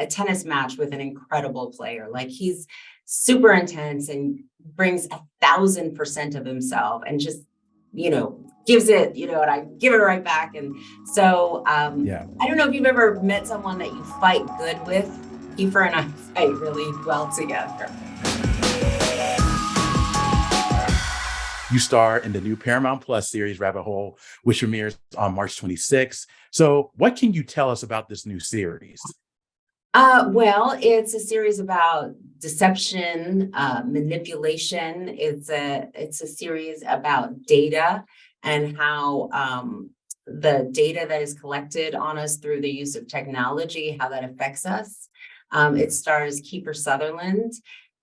a tennis match with an incredible player. Like he's super intense and brings 1,000% of himself and just, gives it, and I give it right back. And so Yeah. I don't know if you've ever met someone that you fight good with. Kiefer and I fight really well together. You star in the new Paramount Plus series Rabbit Hole, which premieres on March 26th. So what can you tell us about this new series? Well, it's a series about deception, manipulation. It's a series about data and how the data that is collected on us through the use of technology, how that affects us. It stars Kiefer Sutherland,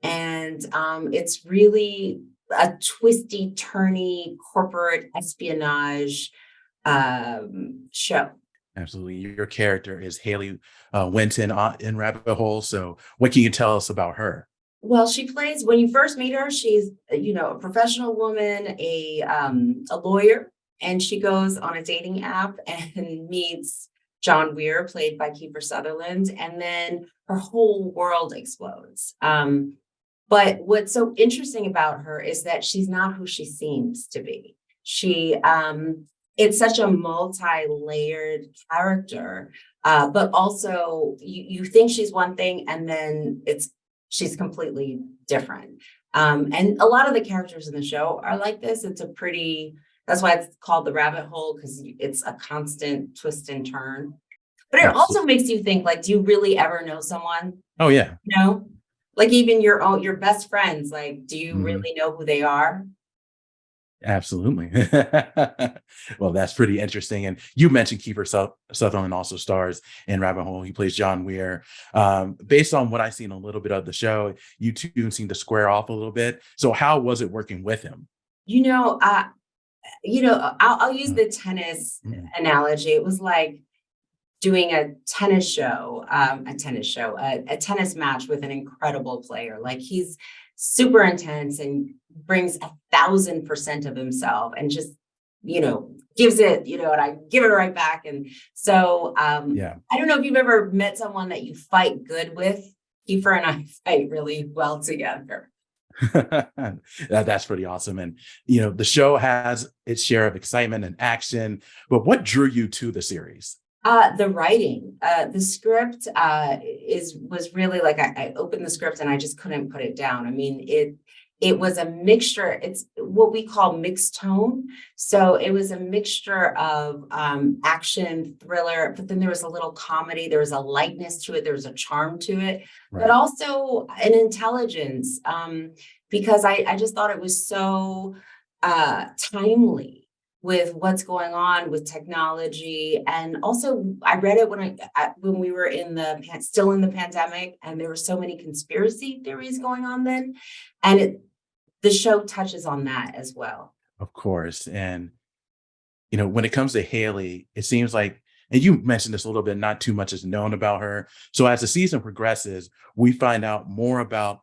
and it's really a twisty, turny corporate espionage show. Absolutely. Your character is Hailey Winton in Rabbit Hole. So what can you tell us about her? Well, she plays, when you first meet her, she's, a professional woman, a lawyer, and she goes on a dating app and meets John Weir, played by Kiefer Sutherland, and then her whole world explodes. But what's so interesting about her is that she's not who she seems to be. It's such a multi-layered character, but also you think she's one thing and then she's completely different. And a lot of the characters in the show are like this. That's why it's called the rabbit hole, because it's a constant twist and turn. But it also makes you think, like, do you really ever know someone? Oh, yeah. Like even your best friends, like, do you really know who they are? Absolutely. Well, that's pretty interesting. And you mentioned Kiefer Sutherland also stars in Rabbit Hole. He plays John Weir. Based on what I've seen a little bit of the show, you two seem to square off a little bit. So how was it working with him? I'll use the tennis analogy. It was like doing a tennis match with an incredible player. Like he's super intense and brings 1,000% of himself and just, gives it, and I give it right back. And so I don't know if you've ever met someone that you fight good with. Kiefer and I fight really well together. That's pretty awesome. And, the show has its share of excitement and action, but what drew you to the series? The writing, the script was really like, I opened the script and I just couldn't put it down. I mean, it was a mixture. It's what we call mixed tone. So it was a mixture of action, thriller, but then there was a little comedy. There was a lightness to it. There was a charm to it, but also an intelligence, because I just thought it was so timely with what's going on with technology. And also I read it when we were still in the pandemic, and there were so many conspiracy theories going on then. And the show touches on that as well. Of course. And, when it comes to Hailey, it seems like, and you mentioned this a little bit, not too much is known about her. So as the season progresses, we find out more about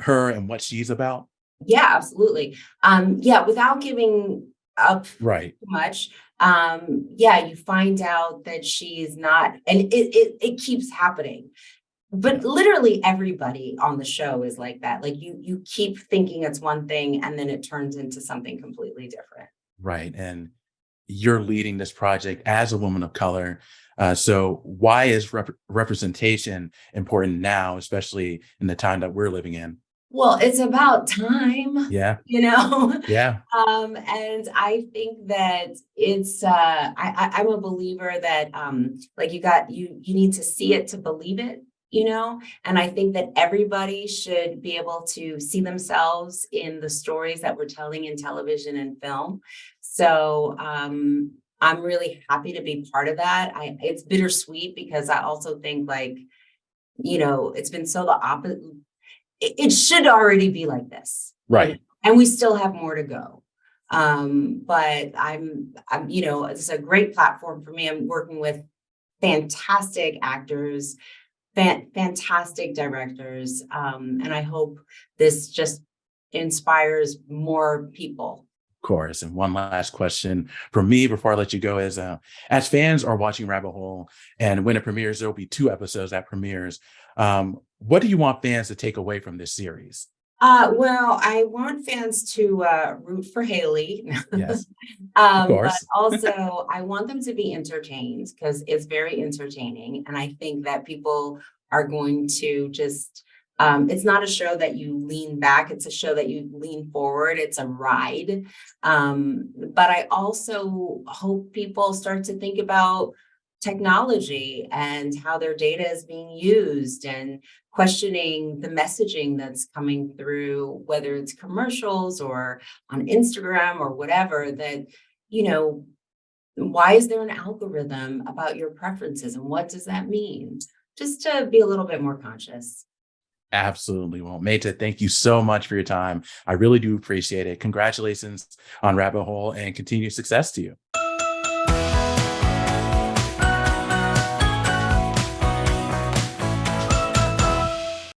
her and what she's about. Yeah, absolutely. Without giving up too much. You find out that she's not, and it keeps happening. But literally everybody on the show is like that. Like you keep thinking it's one thing and then it turns into something completely different. Right. And you're leading this project as a woman of color. So why is representation important now, especially in the time that we're living in? Well, it's about time. Yeah. Yeah. And I think that it's I'm a believer that like you need to see it to believe it, and I think that everybody should be able to see themselves in the stories that we're telling in television and film. So I'm really happy to be part of that. It's bittersweet because I also think, like, it's been so the opposite. It should already be like this. Right. And we still have more to go. But I'm, it's a great platform for me. I'm working with fantastic actors, fantastic directors. And I hope this just inspires more people. Of course. And one last question from me before I let you go is, as fans are watching Rabbit Hole, and when it premieres, there will be 2 episodes that premieres. What do you want fans to take away from this series? Well, I want fans to root for Haley, Yes, of but course. also I want them to be entertained because it's very entertaining. And I think that people are going to just, it's not a show that you lean back, it's a show that you lean forward. It's a ride. But I also hope people start to think about technology and how their data is being used and questioning the messaging that's coming through, whether it's commercials or on Instagram or whatever, that, you know, why is there an algorithm about your preferences and what does that mean? Just to be a little bit more conscious. Absolutely. Well, Meta, thank you so much for your time. I really do appreciate it. Congratulations on Rabbit Hole and continued success to you.